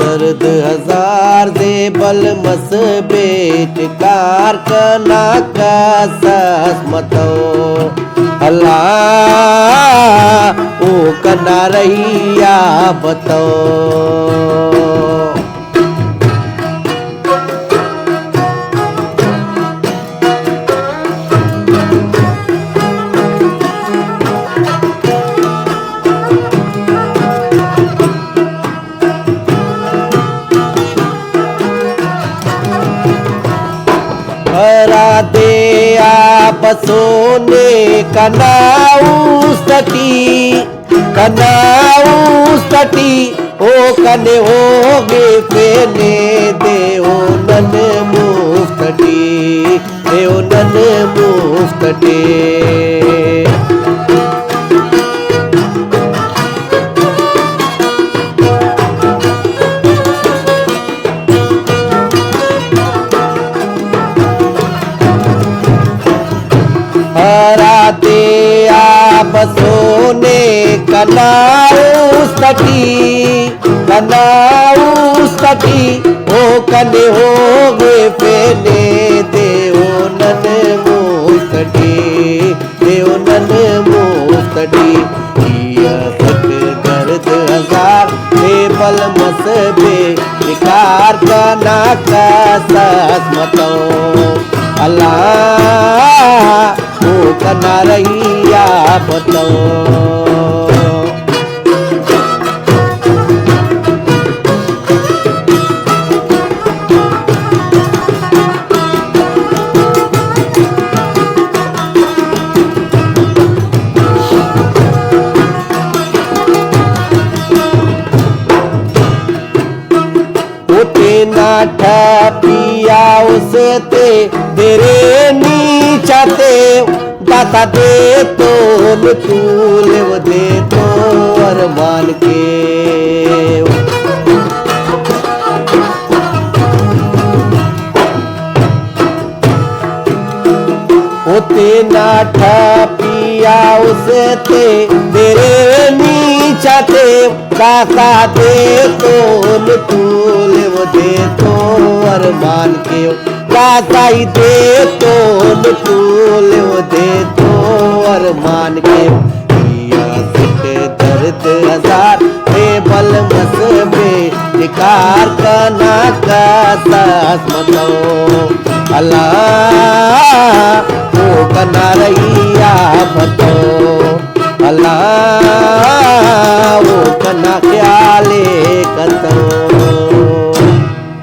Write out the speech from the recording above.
दर्द हजार दे बल मस बेच कार कना का सास मतो अल्लाह ओ कना रहिया बतो हरा दे आप सोने कनाऊ सटी ओ कने होगे फेने दे ओ नन मुफ्तटी दे ओ नन मुफ्तटी हरा दे आप सोने कनाऊ सटी ओ कने होगे फेने दे ओ नन मुफ्तटी दे ओ नन मुफ्तटी सक दर्द हजार दे बल मस बे निकार कना का सास मतो अल्लाह ओ कना रहिया बतो नाठा पिया उसे तेरे नीचाते दाता दे तो तूल वो दे तो अरमान के होते नाठा पिया उसे तेरे नीचाते दाता दे तो तूल वो दे तो अरमान के दाता ही दे तो तूल वो दे तो अरमान के पिया सिट दर्द हजार दे बल मस में निकार कना का सास मतो अल्लाह ओ कना रहिया बतो अल्लाह ओ कना ख्याले कतो।